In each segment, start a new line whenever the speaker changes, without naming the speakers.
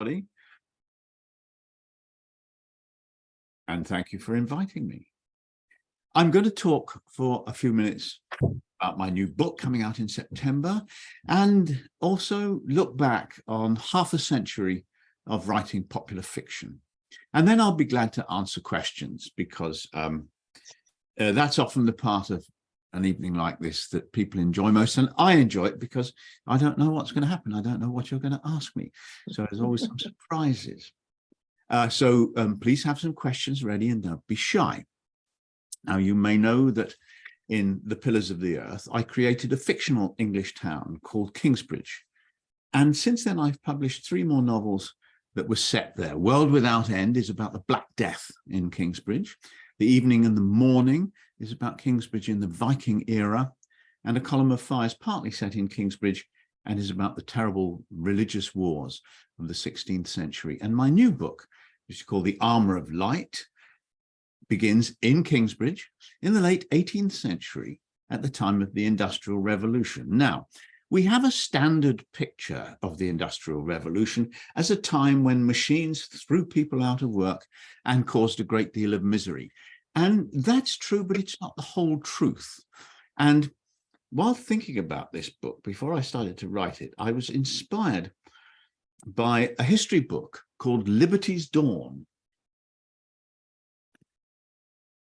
everybody. And thank you for inviting me. I'm going to talk for a few minutes about my new book coming out in September, and also look back on half a century of writing popular fiction. And then I'll be glad to answer questions, because that's often the part of an evening like this that people enjoy most. And I enjoy it because I don't know what's going to happen. I don't know what you're going to ask me. So there's always some surprises. So please have some questions ready and don't be shy. Now, you may know that in The Pillars of the Earth, I created a fictional English town called Kingsbridge. And since then, I've published 3 more novels that were set there. World Without End is about the Black Death in Kingsbridge. The Evening and the Morning is about Kingsbridge in the Viking era. And A Column of Fire is partly set in Kingsbridge and is about the terrible religious wars of the 16th century. And my new book, which is called The Armour of Light, begins in Kingsbridge in the late 18th century at the time of the Industrial Revolution. Now, we have a standard picture of the Industrial Revolution as a time when machines threw people out of work and caused a great deal of misery. And that's true, but it's not the whole truth. And while thinking about this book, before I started to write it, I was inspired by a history book called Liberty's Dawn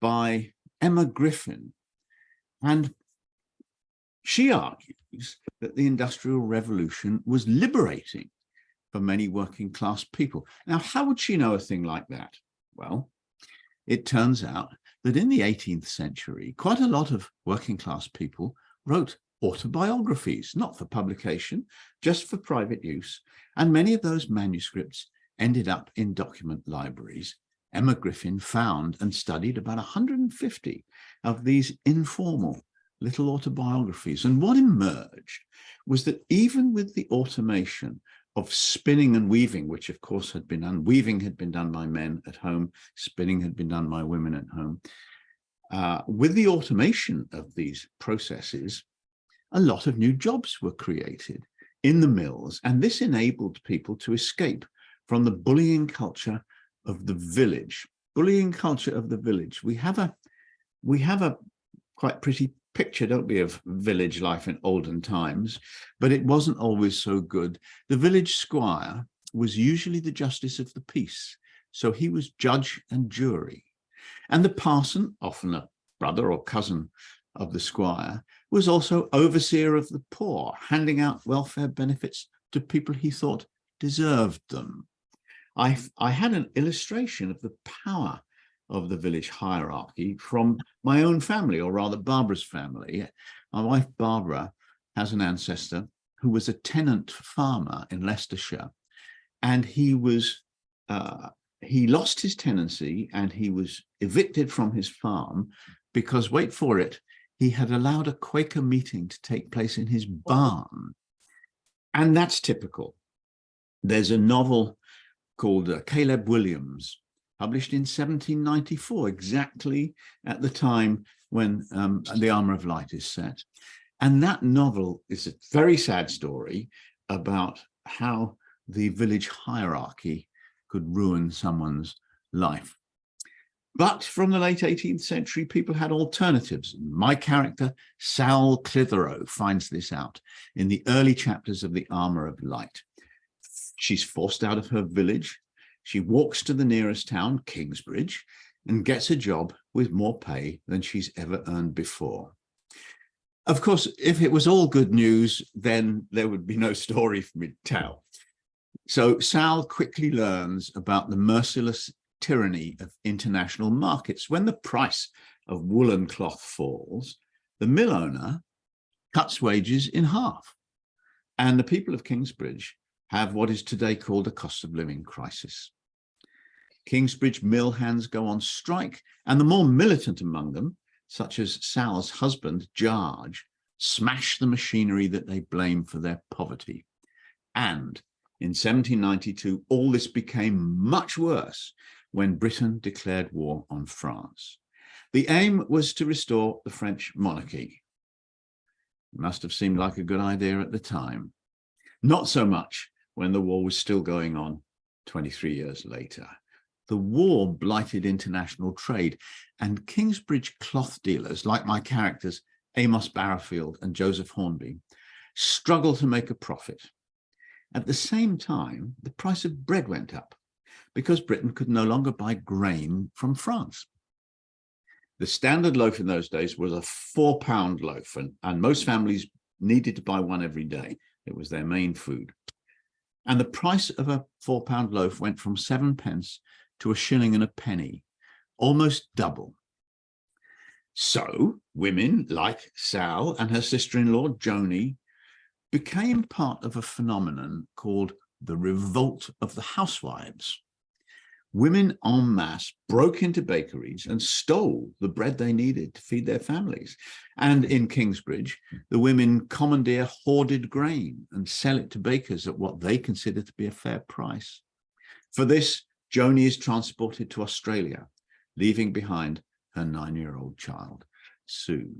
by Emma Griffin. And she argues that the Industrial Revolution was liberating for many working class people. Now, how would she know a thing like that? Well, it turns out that in the 18th century, quite a lot of working class people wrote autobiographies, not for publication, just for private use. And many of those manuscripts ended up in document libraries. Emma Griffin found and studied about 150 of these informal little autobiographies. And what emerged was that even with the automation of spinning and weaving, which of course had been done, weaving had been done by men at home, spinning had been done by women at home. With the automation of these processes, a lot of new jobs were created in the mills, and this enabled people to escape from the bullying culture of the village. Bullying culture of the village. We have a quite pretty picture, don't we, of village life in olden times, but it wasn't always so good. The village squire was usually the justice of the peace, so he was judge and jury. And the parson, often a brother or cousin of the squire, was also overseer of the poor, handing out welfare benefits to people he thought deserved them. I had an illustration of the power of the village hierarchy from my own family, or rather Barbara's family. My wife Barbara has an ancestor who was a tenant farmer in Leicestershire, and he lost his tenancy and he was evicted from his farm because, wait for it, he had allowed a Quaker meeting to take place in his barn. And that's typical. There's a novel called Caleb Williams, published in 1794, exactly at the time when The Armour of Light is set. And that novel is a very sad story about how the village hierarchy could ruin someone's life. But from the late 18th century, people had alternatives. My character, Sal Clitheroe, finds this out in the early chapters of The Armour of Light. She's forced out of her village. She walks to the nearest town, Kingsbridge, and gets a job with more pay than she's ever earned before. Of course, if it was all good news, then there would be no story for me to tell. So Sal quickly learns about the merciless tyranny of international markets. When the price of woolen cloth falls, the mill owner cuts wages in half. And the people of Kingsbridge have what is today called a cost of living crisis. Kingsbridge mill hands go on strike, and the more militant among them, such as Sal's husband, George, smash the machinery that they blame for their poverty. And in 1792, all this became much worse when Britain declared war on France. The aim was to restore the French monarchy. It must have seemed like a good idea at the time. Not so much when the war was still going on 23 years later. The war blighted international trade, and Kingsbridge cloth dealers, like my characters, Amos Barrowfield and Joseph Hornby, struggled to make a profit. At the same time, the price of bread went up because Britain could no longer buy grain from France. The standard loaf in those days was a £4 loaf, and most families needed to buy one every day. It was their main food. And the price of a £4 loaf went from 7p to a shilling and a penny, almost double. So women like Sal and her sister-in-law, Joni, became part of a phenomenon called the revolt of the housewives. Women en masse broke into bakeries and stole the bread they needed to feed their families. And in Kingsbridge, the women commandeer hoarded grain and sell it to bakers at what they consider to be a fair price. For this, Joni is transported to Australia, leaving behind her 9-year-old child, Sue.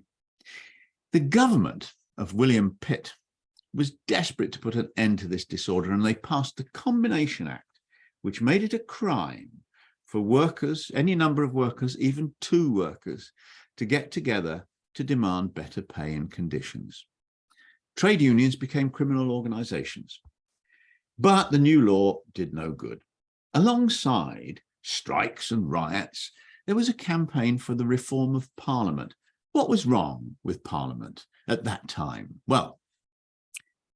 The government of William Pitt was desperate to put an end to this disorder, and they passed the Combination Act, which made it a crime for workers, any number of workers, even 2 workers, to get together to demand better pay and conditions. Trade unions became criminal organizations. But the new law did no good. Alongside strikes and riots, there was a campaign for the reform of Parliament. What was wrong with Parliament at that time? Well,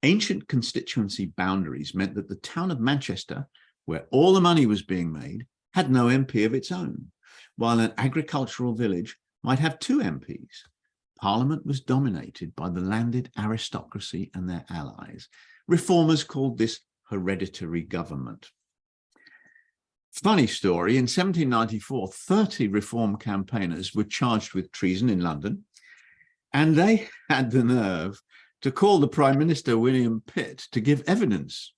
ancient constituency boundaries meant that the town of Manchester, where all the money was being made, had no MP of its own, while an agricultural village might have 2 MPs. Parliament was dominated by the landed aristocracy and their allies. Reformers called this hereditary government. Funny story, in 1794, 30 reform campaigners were charged with treason in London, and they had the nerve to call the Prime Minister, William Pitt, to give evidence.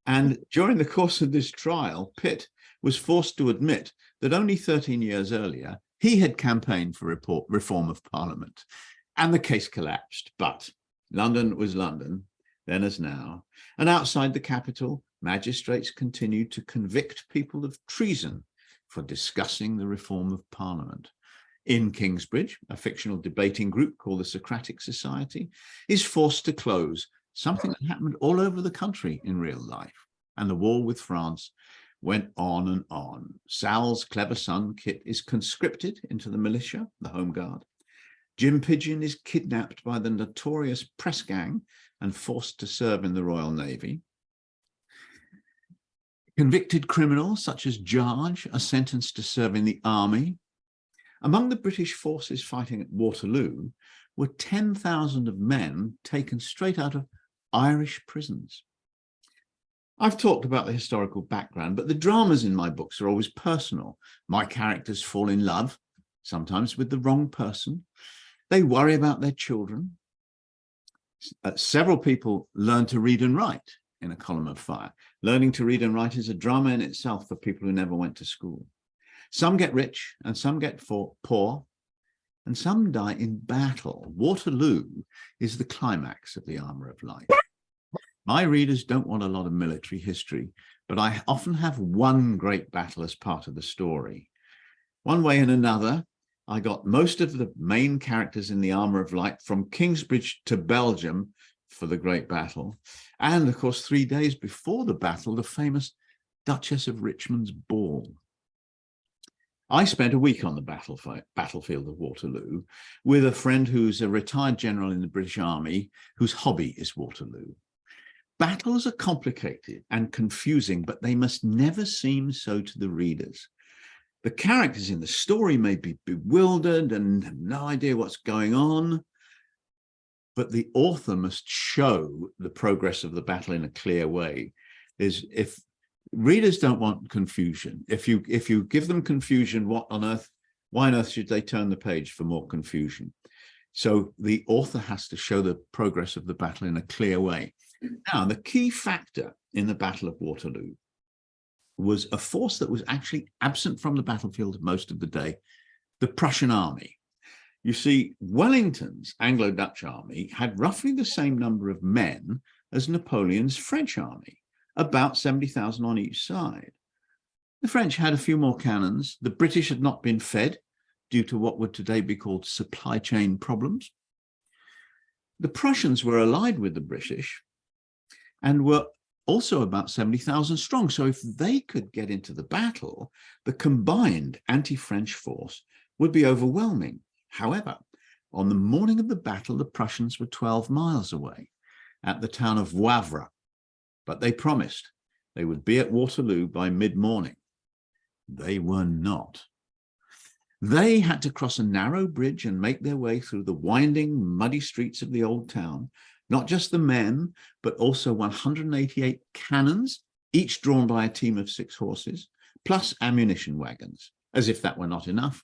And during the course of this trial, Pitt was forced to admit that only 13 years earlier, he had campaigned for reform of Parliament, and the case collapsed. But London was London, then as now, and outside the capital, magistrates continued to convict people of treason for discussing the reform of Parliament. In Kingsbridge, a fictional debating group called the Socratic Society is forced to close, something that happened all over the country in real life. And the war with France went on and on. Sal's clever son, Kit, is conscripted into the militia, the Home Guard. Jim Pigeon is kidnapped by the notorious press gang and forced to serve in the Royal Navy. Convicted criminals such as George are sentenced to serve in the army. Among the British forces fighting at Waterloo were 10,000 of men taken straight out of Irish prisons. I've talked about the historical background, but the dramas in my books are always personal. My characters fall in love, sometimes with the wrong person. They worry about their children. Several people learn to read and write in A Column of Fire. Learning to read and write is a drama in itself for people who never went to school. Some get rich and some get poor, and some die in battle. Waterloo is the climax of the Armour of Light. My readers don't want a lot of military history, but I often have one great battle as part of the story. One way and another, I got most of the main characters in the Armour of Light from Kingsbridge to Belgium for the great battle. And of course, 3 days before the battle, the famous Duchess of Richmond's ball. I spent a week on the battlefield of Waterloo with a friend who's a retired general in the British Army whose hobby is Waterloo. Battles are complicated and confusing, but they must never seem so to the readers. The characters in the story may be bewildered and have no idea what's going on, but the author must show the progress of the battle in a clear way. If readers don't want confusion, if you give them confusion, why on earth should they turn the page for more confusion? So the author has to show the progress of the battle in a clear way. Now, the key factor in the Battle of Waterloo was a force that was actually absent from the battlefield most of the day, the Prussian army. You see, Wellington's Anglo-Dutch army had roughly the same number of men as Napoleon's French army, about 70,000 on each side. The French had a few more cannons. The British had not been fed due to what would today be called supply chain problems. The Prussians were allied with the British and were also about 70,000 strong. So if they could get into the battle, the combined anti-French force would be overwhelming. However, on the morning of the battle, the Prussians were 12 miles away at the town of Wavre, but they promised they would be at Waterloo by mid-morning. They were not. They had to cross a narrow bridge and make their way through the winding, muddy streets of the old town. Not just the men, but also 188 cannons, each drawn by a team of 6 horses, plus ammunition wagons. As if that were not enough,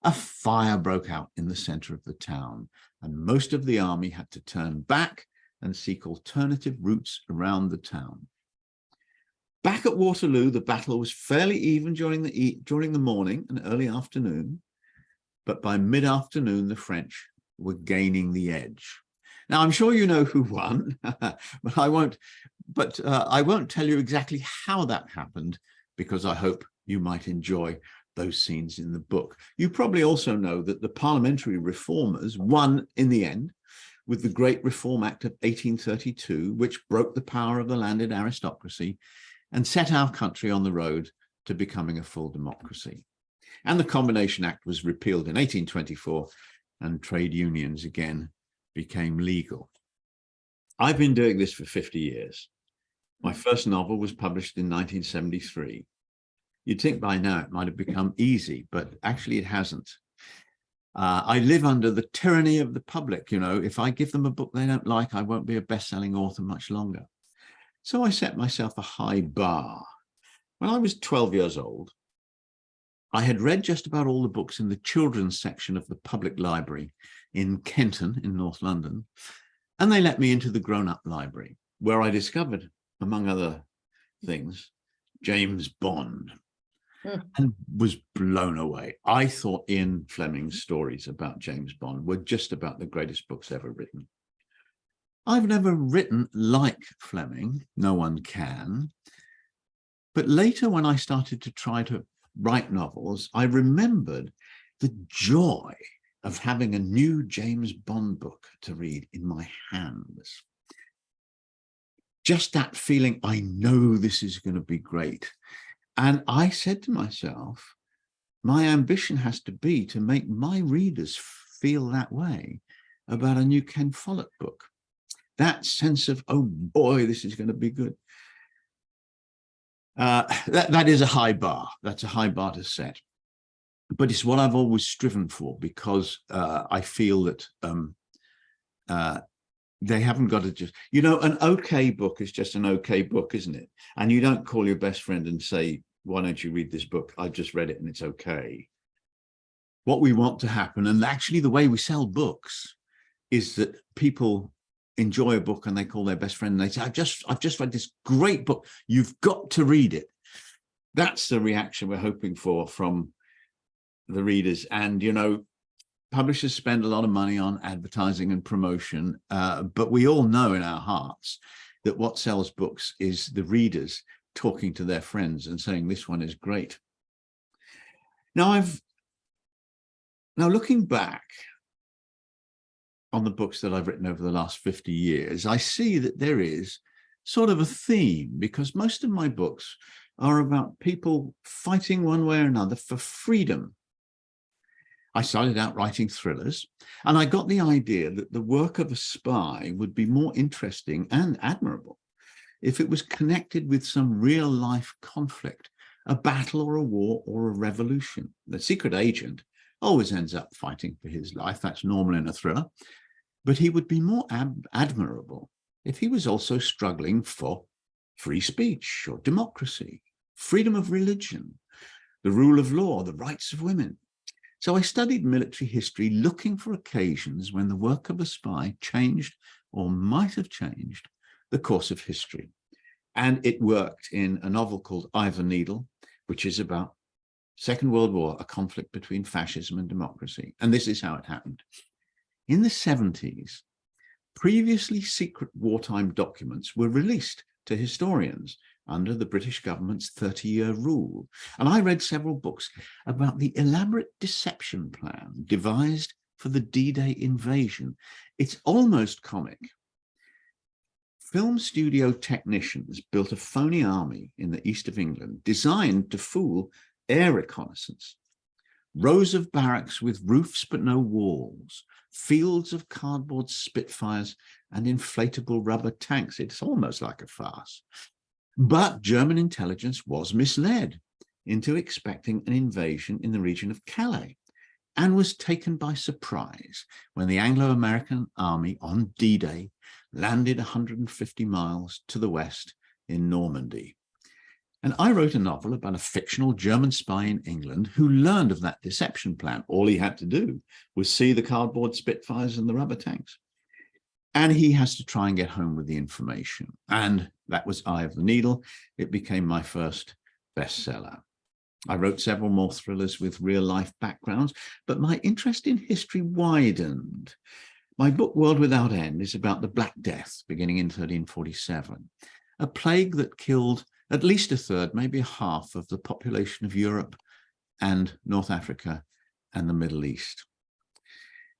a fire broke out in the center of the town, and most of the army had to turn back and seek alternative routes around the town. Back at Waterloo, the battle was fairly even during the morning and early afternoon, but by mid-afternoon, the French were gaining the edge. Now, I'm sure you know who won, but I won't tell you exactly how that happened, because I hope you might enjoy those scenes in the book. You probably also know that the parliamentary reformers won in the end with the Great Reform Act of 1832, which broke the power of the landed aristocracy and set our country on the road to becoming a full democracy. And the Combination Act was repealed in 1824, and trade unions again became legal. I've been doing this for 50 years. My first novel was published in 1973. You'd think by now it might have become easy, but actually it hasn't. I live under the tyranny of the public. You know, if I give them a book they don't like, I won't be a best-selling author much longer. So I set myself a high bar. When I was 12 years old, I had read just about all the books in the children's section of the public library in Kenton in North London, and they let me into the grown-up library, where I discovered, among other things, James Bond, and was blown away. I thought Ian Fleming's stories about James Bond were just about the greatest books ever written. I've never written like Fleming, no one can, but later when I started to try to write novels, I remembered the joy of having a new James Bond book to read in my hands. Just that feeling, I know this is going to be great. And I said to myself, my ambition has to be to make my readers feel that way about a new Ken Follett book. That sense of, oh boy, this is going to be good. That is a high bar. That's a high bar to set. But it's what I've always striven for, because I feel that they haven't got to just, you know, an okay book is just an okay book, isn't it? And you don't call your best friend and say, why don't you read this book? I've just read it and it's okay. What we want to happen, and actually the way we sell books, is that people enjoy a book and they call their best friend and they say, I've just read this great book. You've got to read it. That's the reaction we're hoping for from the readers. And, you know, publishers spend a lot of money on advertising and promotion, but we all know in our hearts that what sells books is the readers talking to their friends and saying, this one is great. Now, looking back on the books that I've written over the last 50 years, I see that there is sort of a theme, because most of my books are about people fighting one way or another for freedom. I started out writing thrillers, and I got the idea that the work of a spy would be more interesting and admirable if it was connected with some real life conflict, a battle or a war or a revolution. The secret agent always ends up fighting for his life. That's normal in a thriller. But he would be more admirable if he was also struggling for free speech or democracy, freedom of religion, the rule of law, the rights of women. So I studied military history, looking for occasions when the work of a spy changed or might have changed the course of history. And it worked in a novel called Eye of the Needle, which is about Second World War, a conflict between fascism and democracy. And this is how it happened. In the 70s, previously secret wartime documents were released to historians under the British government's 30-year rule. And I read several books about the elaborate deception plan devised for the D-Day invasion. It's almost comic. Film studio technicians built a phony army in the east of England designed to fool air reconnaissance. Rows of barracks with roofs but no walls, fields of cardboard Spitfires and inflatable rubber tanks. It's almost like a farce. But German intelligence was misled into expecting an invasion in the region of Calais and was taken by surprise when the Anglo-American army on D-Day landed 150 miles to the west in Normandy. And I wrote a novel about a fictional German spy in England who learned of that deception plan. All he had to do was see the cardboard Spitfires and the rubber tanks. And he has to try and get home with the information. And that was Eye of the Needle. It became my first bestseller. I wrote several more thrillers with real-life backgrounds, but my interest in history widened. My book, World Without End, is about the Black Death, beginning in 1347, a plague that killed at least a third, maybe a half of the population of Europe and North Africa and the Middle East.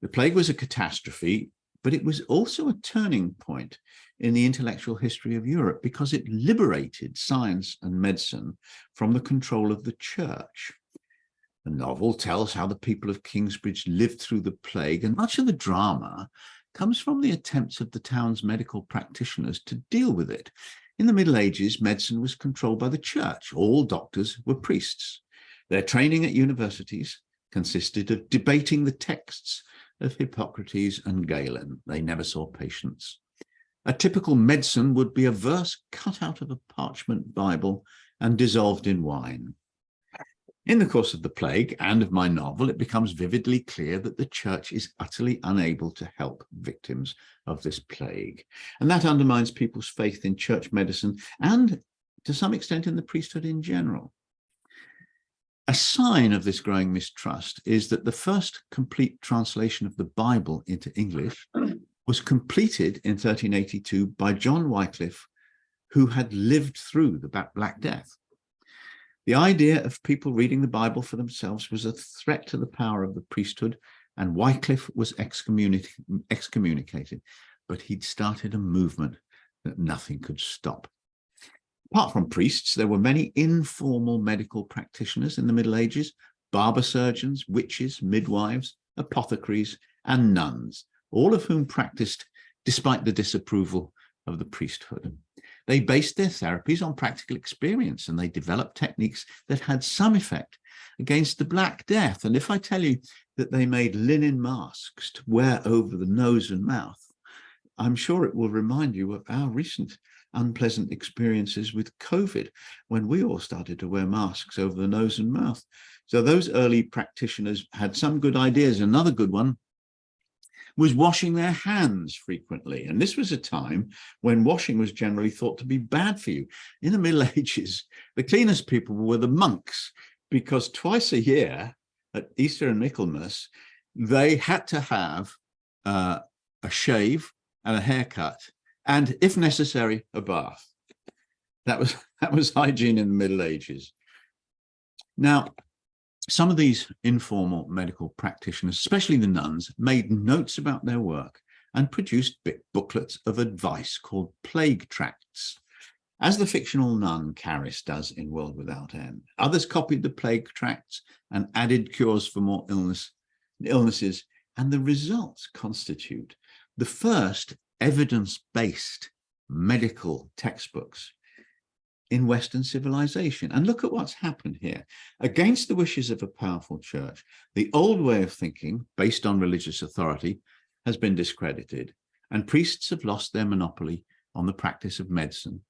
The plague was a catastrophe, but it was also a turning point in the intellectual history of Europe because it liberated science and medicine from the control of the church. The novel tells how the people of Kingsbridge lived through the plague, and much of the drama comes from the attempts of the town's medical practitioners to deal with it. In the Middle Ages, medicine was controlled by the church. All doctors were priests. Their training at universities consisted of debating the texts of Hippocrates and Galen. They never saw patients. A typical medicine would be a verse cut out of a parchment Bible and dissolved in wine. In the course of the plague and of my novel, it becomes vividly clear that the church is utterly unable to help victims of this plague. And that undermines people's faith in church medicine and, to some extent, in the priesthood in general. A sign of this growing mistrust is that the first complete translation of the Bible into English was completed in 1382 by John Wycliffe, who had lived through the Black Death. The idea of people reading the Bible for themselves was a threat to the power of the priesthood, and Wycliffe was excommunicated, but he'd started a movement that nothing could stop. Apart from priests, there were many informal medical practitioners in the Middle Ages: barber surgeons, witches, midwives, apothecaries, and nuns, all of whom practiced despite the disapproval of the priesthood. They based their therapies on practical experience, and they developed techniques that had some effect against the Black Death. And if I tell you that they made linen masks to wear over the nose and mouth, I'm sure it will remind you of our recent unpleasant experiences with COVID, when we all started to wear masks over the nose and mouth. So those early practitioners had some good ideas. Another good one was washing their hands frequently. And this was a time when washing was generally thought to be bad for you. In the Middle Ages, the cleanest people were the monks, because twice a year at Easter and Michaelmas, they had to have a shave and a haircut, and if necessary, a bath. That was hygiene in the Middle Ages. Now, some of these informal medical practitioners, especially the nuns, made notes about their work and produced booklets of advice called plague tracts, as the fictional nun Caris does in World Without End. Others copied the plague tracts and added cures for more illnesses, and the results constitute the first evidence-based medical textbooks in Western civilization. And look at what's happened here. Against the wishes of a powerful church, the old way of thinking, based on religious authority, has been discredited, and priests have lost their monopoly on the practice of medicine.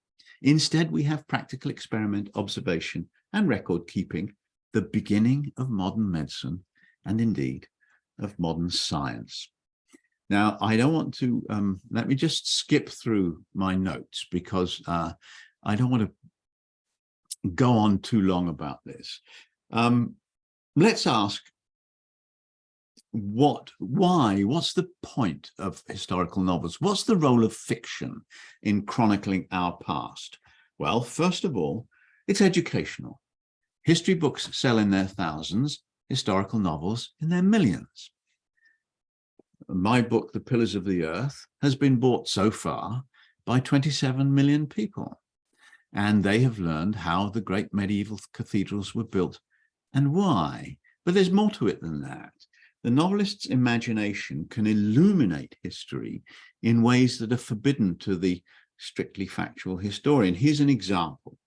Instead, we have practical experiment, observation, and record keeping, the beginning of modern medicine, and indeed of modern science. Now, I don't want to, let me just skip through my notes, because I don't want to go on too long about this. Let's ask, what's the point of historical novels? What's the role of fiction in chronicling our past? Well, first of all, it's educational. History books sell in their thousands, historical novels in their millions. My book, The Pillars of the Earth, has been bought so far by 27 million people. And they have learned how the great medieval cathedrals were built and why. But there's more to it than that. The novelist's imagination can illuminate history in ways that are forbidden to the strictly factual historian. Here's an example.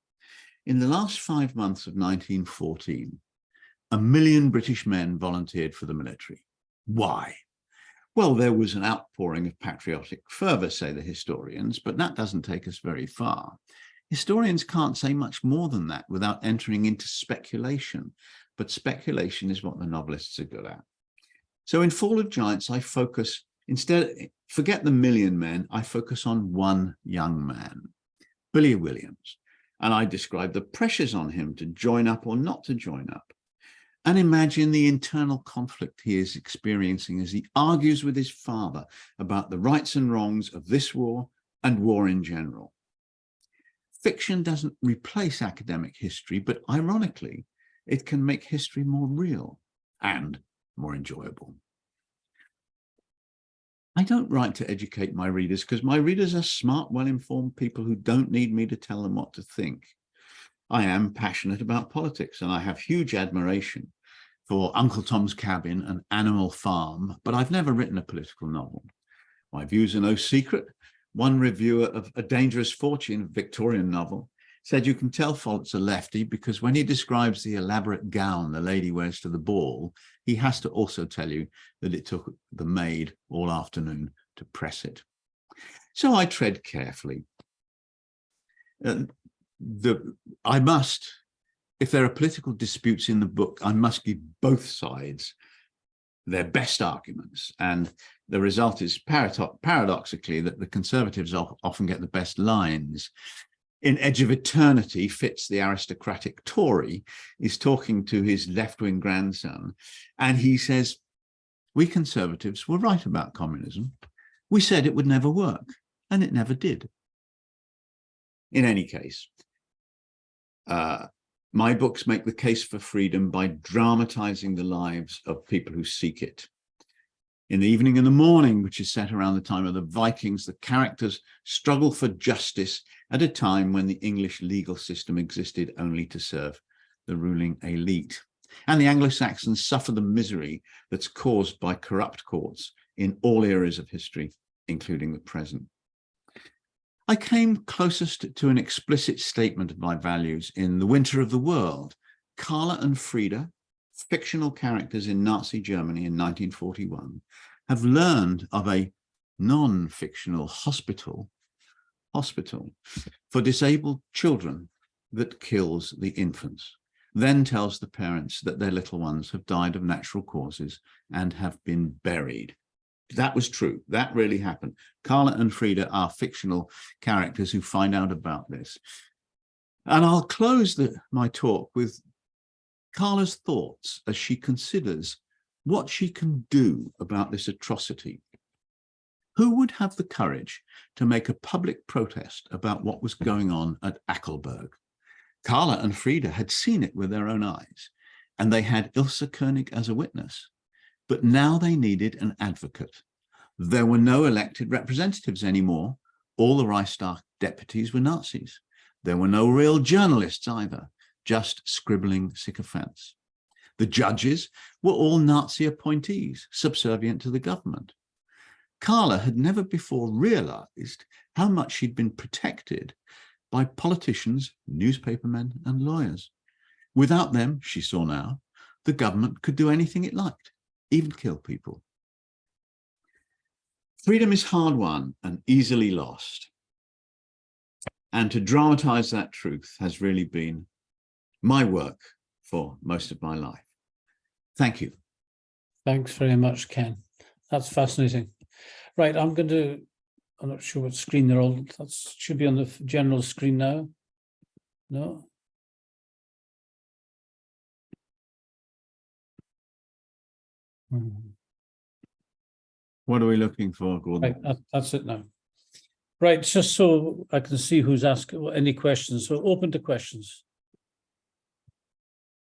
In the last 5 months of 1914, 1 million British men volunteered for the military. Why? Well, there was an outpouring of patriotic fervor, say the historians, but that doesn't take us very far. Historians can't say much more than that without entering into speculation, but speculation is what the novelists are good at. So in Fall of Giants, I focus, forget the million men, I focus on one young man, Billy Williams, and I describe the pressures on him to join up or not to join up, and imagine the internal conflict he is experiencing as he argues with his father about the rights and wrongs of this war and war in general. Fiction doesn't replace academic history, but ironically, it can make history more real and more enjoyable. I don't write to educate my readers because my readers are smart, well-informed people who don't need me to tell them what to think. I am passionate about politics and I have huge admiration for Uncle Tom's Cabin and Animal Farm, but I've never written a political novel. My views are no secret. One reviewer of A Dangerous Fortune, a Victorian novel, said you can tell Follett's a lefty because when he describes the elaborate gown the lady wears to the ball, he has to also tell you that it took the maid all afternoon to press it. So I tread carefully. If there are political disputes in the book, I must give both sides their best arguments. And the result is paradoxically that the Conservatives often get the best lines. In Edge of Eternity, Fitz, the aristocratic Tory, is talking to his left-wing grandson, and he says, we Conservatives were right about communism. We said it would never work, and it never did. In any case, my books make the case for freedom by dramatizing the lives of people who seek it. In The Evening and the Morning, which is set around the time of the Vikings, the characters struggle for justice at a time when the English legal system existed only to serve the ruling elite. And the Anglo-Saxons suffer the misery that's caused by corrupt courts in all eras of history, including the present. I came closest to an explicit statement of my values in The Winter of the World. Carla and Frida, fictional characters in Nazi Germany in 1941, have learned of a non-fictional hospital for disabled children that kills the infants, then tells the parents that their little ones have died of natural causes and have been buried. That was true. That really happened. Carla and Frida are fictional characters who find out about this. And I'll close my talk with Carla's thoughts as she considers what she can do about this atrocity. Who would have the courage to make a public protest about what was going on at Ackelberg? Carla and Frida had seen it with their own eyes, and they had Ilse Koenig as a witness. But now they needed an advocate. There were no elected representatives anymore. All the Reichstag deputies were Nazis. There were no real journalists either, just scribbling sycophants. The judges were all Nazi appointees, subservient to the government. Carla had never before realized how much she'd been protected by politicians, newspapermen, and lawyers. Without them, she saw now, the government could do anything it liked, even kill people. Freedom is hard won and easily lost. And to dramatize that truth has really been my work for most of my life. Thank you.
Thanks very much, Ken. That's fascinating. Right, I'm not sure what screen they're on. That should be on the general screen now. No?
What are we looking for, Gordon?
Right, that's it now. Right, just so I can see who's asking any questions. So open to questions.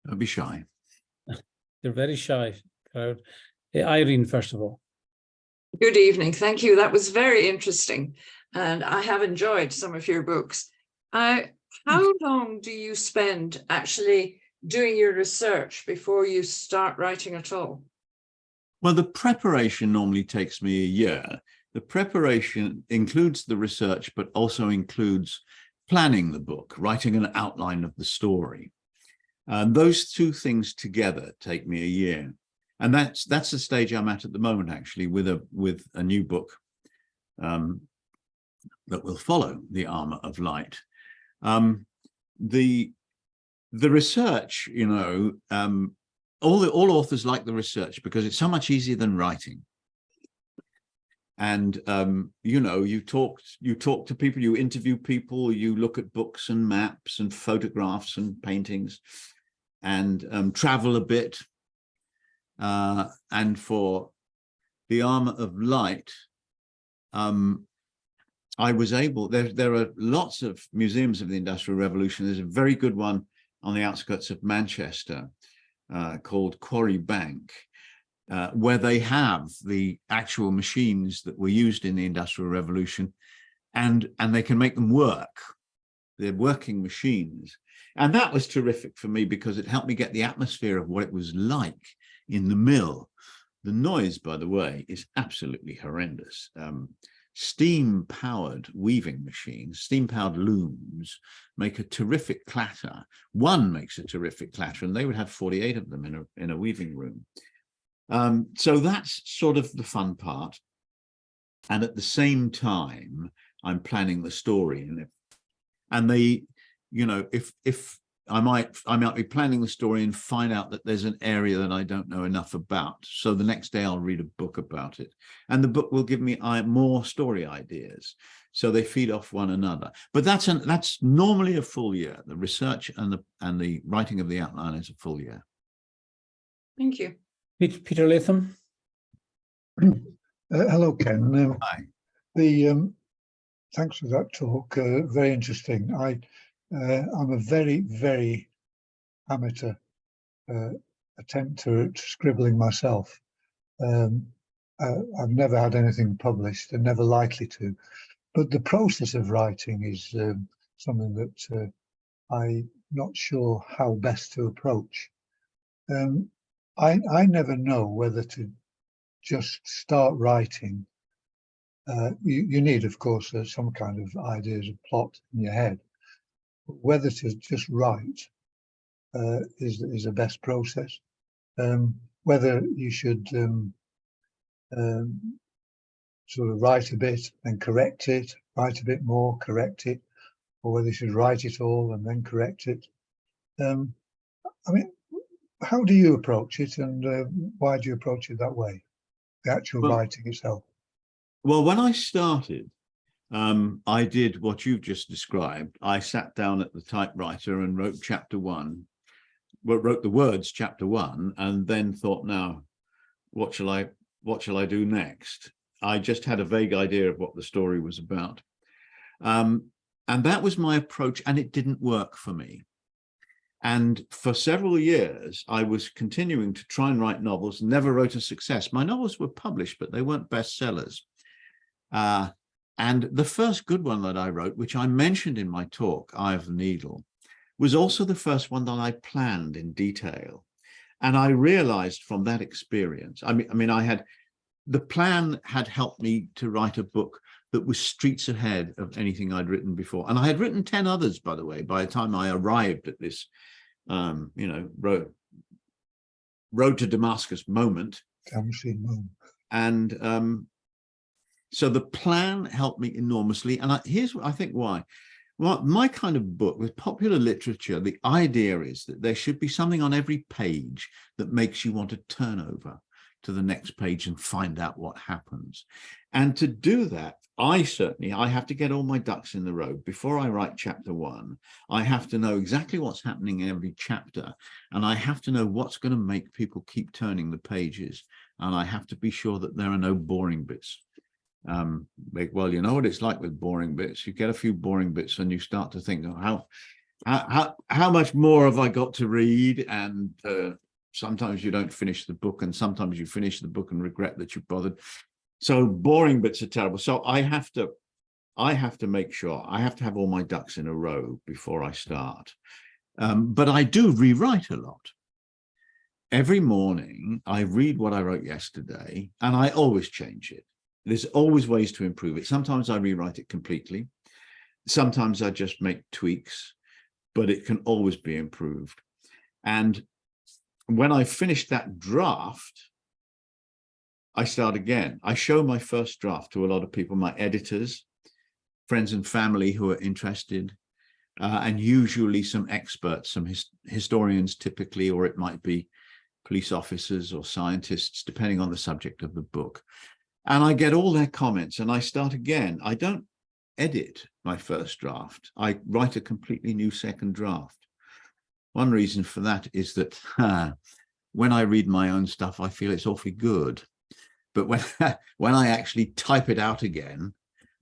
Don't be shy.
They're very shy crowd. Irene, first of all.
Good evening. Thank you. That was very interesting. And I have enjoyed some of your books. How long do you spend actually doing your research before you start writing at all?
Well, the preparation normally takes me a year. The preparation includes the research, but also includes planning the book, writing an outline of the story. Those two things together take me a year. And that's the stage I'm at the moment, actually, with a new book that will follow, The Armour of Light. The research, you know, all authors like the research because it's so much easier than writing. And you know, you talk to people, you interview people, you look at books and maps and photographs and paintings, and travel a bit. And for The Armour of Light, I was able, there are lots of museums of the Industrial Revolution. There's a very good one on the outskirts of Manchester called Quarry Bank, where they have the actual machines that were used in the Industrial Revolution, and they can make them work. They're working machines. And that was terrific for me because it helped me get the atmosphere of what it was like in the mill. The noise, by the way, is absolutely horrendous. Steam-powered weaving machines, steam-powered looms make a terrific clatter. One makes a terrific clatter, and they would have 48 of them in a weaving room. So that's sort of the fun part. And at the same time, I'm planning the story. And they, you know, if I might be planning the story and find out that there's an area that I don't know enough about. So the next day I'll read a book about it. And the book will give me more story ideas. So they feed off one another. But that's normally a full year. The research and the writing of the outline is a full year.
Thank you.
Peter Latham.
Hello, Ken.
Hi.
Thanks for that talk. Very interesting. I'm a very, very amateur attempter at scribbling myself. I've never had anything published and never likely to. But the process of writing is something that I'm not sure how best to approach. I never know whether to just start writing. You need, of course, some kind of ideas of plot in your head. Whether to just write is the best process. Whether you should sort of write a bit and correct it, write a bit more, correct it, or whether you should write it all and then correct it. I mean, how do you approach it, and why do you approach it that way? The actual writing itself.
Well, when I started, I did what you've just described. I sat down at the typewriter and wrote chapter 1, wrote the words chapter 1, and then thought, now, what shall I do next? I just had a vague idea of what the story was about. And that was my approach, and it didn't work for me. And for several years, I was continuing to try and write novels, never wrote a success. My novels were published, but they weren't bestsellers. And the first good one that I wrote, which I mentioned in my talk, Eye of the Needle, was also the first one that I planned in detail. And I realized from that experience, I mean, the plan had helped me to write a book that was streets ahead of anything I'd written before. And I had written 10 others, by the way, by the time I arrived at this, you know, road to Damascus moment. And so the plan helped me enormously. And here's what I think why. Well, my kind of book, with popular literature, the idea is that there should be something on every page that makes you want to turn over to the next page and find out what happens. And to do that, I have to get all my ducks in the row. Before I write chapter 1, I have to know exactly what's happening in every chapter. And I have to know what's going to make people keep turning the pages and I have to be sure that there are no boring bits. Well, you know what it's like with boring bits. You get a few boring bits and you start to think, oh, how much more have I got to read? And sometimes you don't finish the book, and sometimes you finish the book and regret that you bothered. So boring bits are terrible. So I have to make sure I have to have all my ducks in a row before I start. But I do rewrite a lot. Every morning I read what I wrote yesterday, and I always change it. There's always ways to improve it. Sometimes I rewrite it completely. Sometimes I just make tweaks, but it can always be improved. And when I finish that draft, I start again. I show my first draft to a lot of people, my editors, friends and family who are interested, and usually some experts, some historians typically, or it might be police officers or scientists, depending on the subject of the book. And I get all their comments and I start again. I don't edit my first draft. I write a completely new second draft. One reason for that is that when I read my own stuff, I feel it's awfully good. But when I actually type it out again,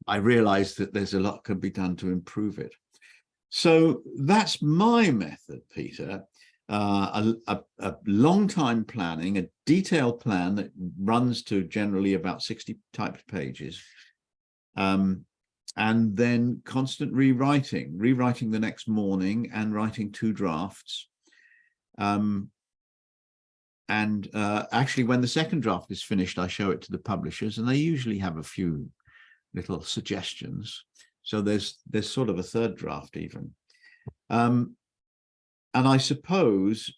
I realize that there's a lot can be done to improve it. So that's my method, Peter. A long time planning, a detailed plan that runs to generally about 60 typed pages, and then constant rewriting the next morning and writing 2 drafts. Actually, when the second draft is finished, I show it to the publishers, and they usually have a few little suggestions. So there's sort of a third draft even. And I suppose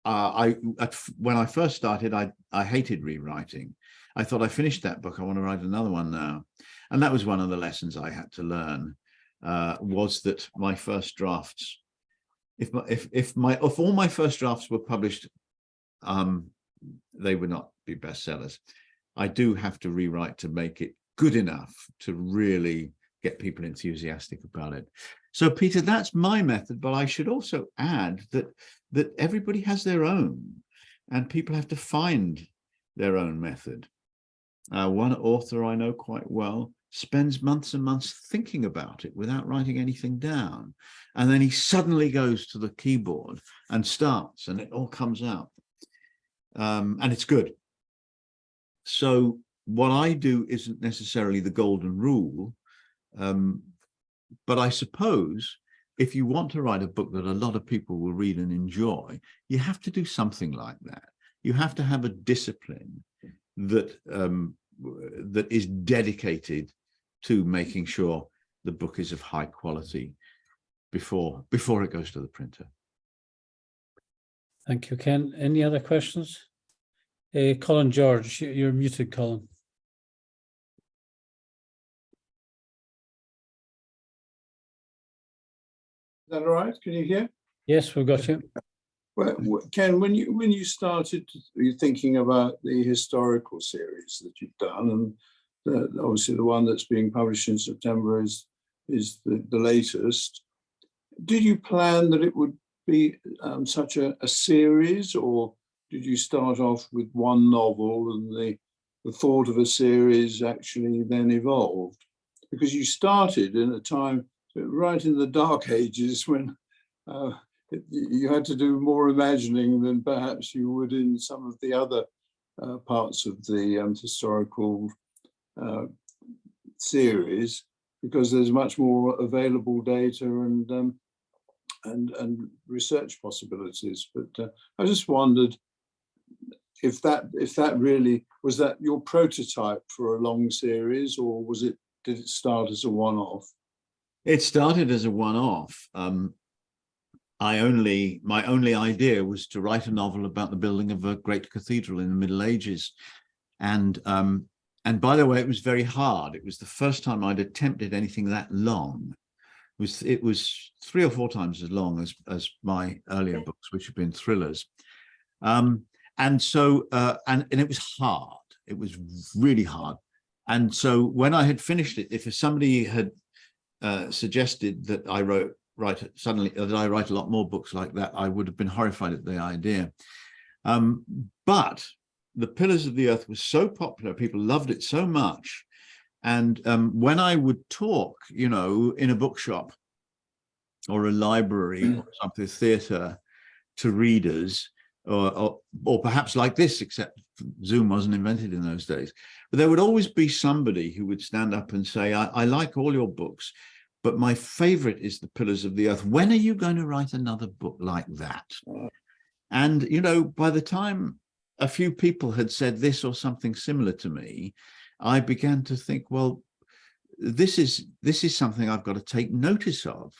when I first started, I hated rewriting. I thought, I finished that book, I want to write another one now. And that was one of the lessons I had to learn, was that my first drafts, if all my first drafts were published, they would not be bestsellers. I do have to rewrite to make it good enough to really get people enthusiastic about it. So, Peter, that's my method, but I should also add that everybody has their own, and people have to find their own method. One author I know quite well spends months and months thinking about it without writing anything down. And then he suddenly goes to the keyboard and starts, and it all comes out. And it's good. So what I do isn't necessarily the golden rule. But I suppose if you want to write a book that a lot of people will read and enjoy, you have to do something like that. You have to have a discipline that that is dedicated to making sure the book is of high quality before it goes to the printer.
Thank you, Ken. Any other questions? Colin George, you're muted, Colin.
Is that all right? Can you hear?
Yes, we've got you.
Well, Ken, when you started thinking about the historical series that you've done, and obviously the one that's being published in September is the latest, did you plan that it would be such a series, or did you start off with one novel and the thought of a series actually then evolved? Because you started in a time right in the dark ages when you had to do more imagining than perhaps you would in some of the other parts of the historical series, because there's much more available data and research possibilities. But I just wondered if that really was that your prototype for a long series, or did it start as a one-off?
It started as a one-off. My only idea was to write a novel about the building of a great cathedral in the Middle Ages. And by the way, it was very hard. It was the first time I'd attempted anything that long. It was 3 or 4 times as long as my earlier books, which have been thrillers. And so it was hard. It was really hard. And so when I had finished it, if somebody had suggested that I write a lot more books like that, I would have been horrified at the idea. But The Pillars of the Earth was so popular, people loved it so much. And when I would talk, you know, in a bookshop or a library or something, theatre, to readers, or perhaps like this, except Zoom wasn't invented in those days, but there would always be somebody who would stand up and say, I like all your books, but my favorite is The Pillars of the Earth. When are you going to write another book like that? And, you know, by the time a few people had said this or something similar to me, I began to think, well, this is something I've got to take notice of.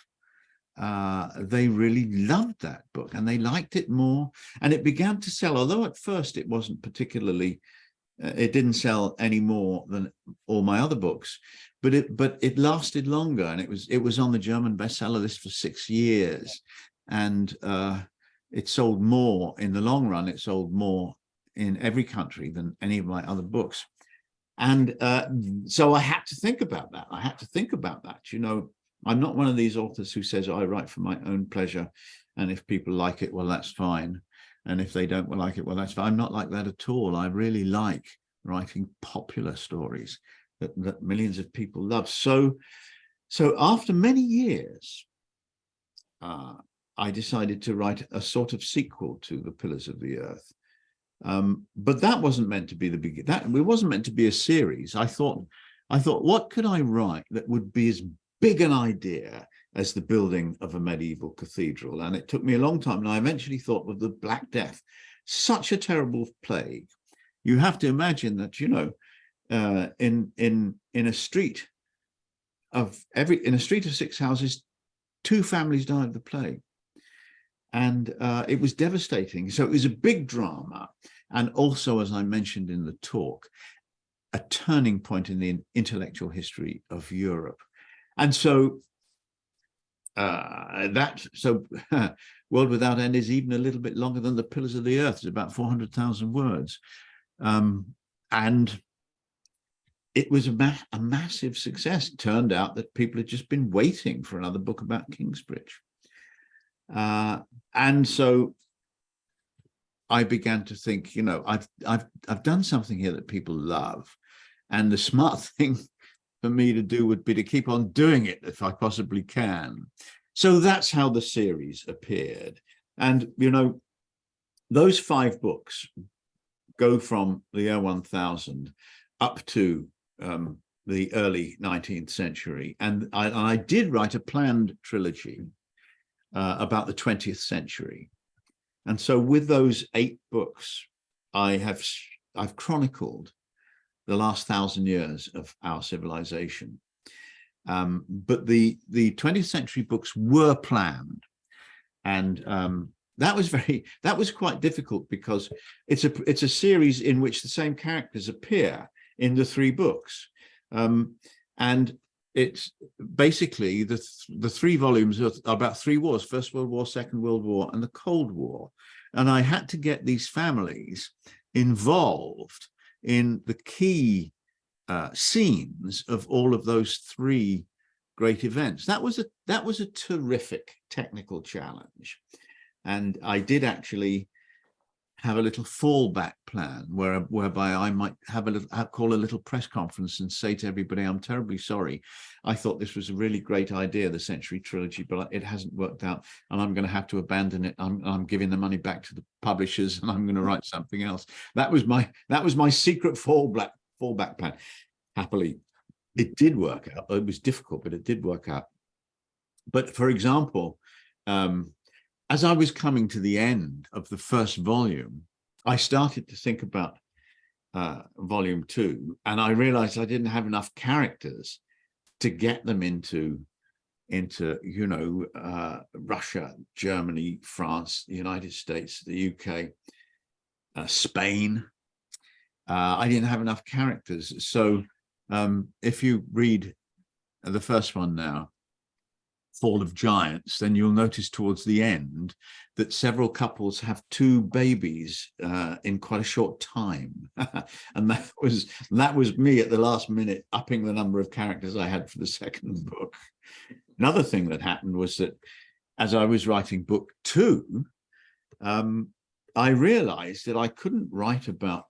They really loved that book and they liked it more, and it began to sell, although at first it wasn't particularly, it didn't sell any more than all my other books, but it lasted longer, and it was on the German bestseller list for 6 years, and it sold more in the long run. It sold more in every country than any of my other books. And so I had to think about that. You know, I'm not one of these authors who says, I write for my own pleasure, and if people like it, well, that's fine. And if they don't like it, well, that's fine. I'm not like that at all. I really like writing popular stories that millions of people love. So after many years, I decided to write a sort of sequel to The Pillars of the Earth. But that wasn't meant to be the beginning. It wasn't meant to be a series. I thought, what could I write that would be as big an idea as the building of a medieval cathedral? And it took me a long time, and I eventually thought of the Black Death. Such a terrible plague. You have to imagine that, you know, in a street of 6 houses, 2 families died of the plague. And it was devastating. So it was a big drama. And also, as I mentioned in the talk, a turning point in the intellectual history of Europe. And so World Without End is even a little bit longer than The Pillars of the Earth. It's about 400,000 words. And it was a massive success. It turned out that people had just been waiting for another book about Kingsbridge. And so I began to think, you know, I've done something here that people love, and the smart thing for me to do would be to keep on doing it if I possibly can. So that's how the series appeared. And, you know, those 5 books go from the year 1000 up to the early 19th century. And I did write a planned trilogy about the 20th century. And so with those 8 books, I've chronicled the last 1,000 years of our civilization. But the 20th century books were planned. And that was quite difficult, because it's a series in which the same characters appear in the 3 books. And it's basically the 3 volumes are about 3 wars: First World War, Second World War, and the Cold War. And I had to get these families involved in the key scenes of all of those 3 great events. That was a terrific technical challenge. And I did actually have a little fallback plan whereby I might call a little press conference and say to everybody, I'm terribly sorry. I thought this was a really great idea, the Century Trilogy, but it hasn't worked out, and I'm going to have to abandon it. I'm giving the money back to the publishers, and I'm going to write something else. That was my secret fallback plan. Happily, it did work out. It was difficult, but it did work out. But for example, as I was coming to the end of the first volume, I started to think about volume 2, and I realized I didn't have enough characters to get them into you know, Russia, Germany, France, the United States, the UK, Spain. I didn't have enough characters. So if you read the first one now, Fall of Giants, then you'll notice towards the end that several couples have 2 babies in quite a short time. And that was me at the last minute upping the number of characters I had for the second book. Another thing that happened was that as I was writing book 2, I realized that I couldn't write about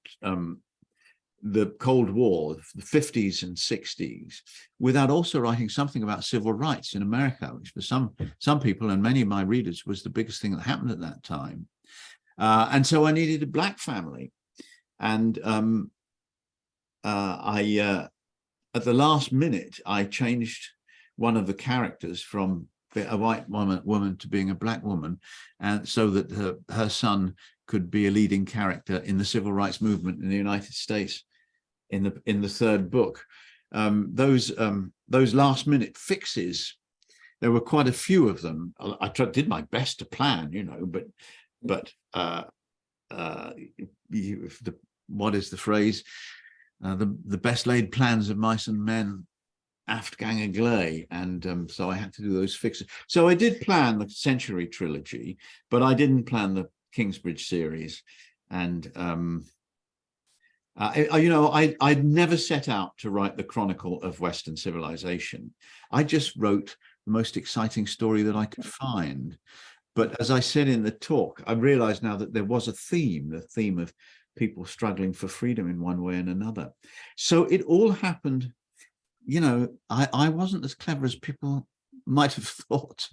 the Cold War, the 50s and 60s, without also writing something about civil rights in America, which for some people and many of my readers was the biggest thing that happened at that time. And so I needed a Black family. And at the last minute, I changed one of the characters from a white woman to being a Black woman, and so that her son could be a leading character in the civil rights movement in the United States in the third book. Those last minute fixes, there were quite a few of them. I did my best to plan, but what is the phrase? The best laid plans of mice and men aft gang agley, and so I had to do those fixes. So I did plan the Century trilogy, but I didn't plan the Kingsbridge series. And I'd never set out to write the chronicle of Western civilization. I just wrote the most exciting story that I could find. But as I said in the talk, I realized now that there was a theme, the theme of people struggling for freedom in one way and another. So it all happened, I wasn't as clever as people might have thought.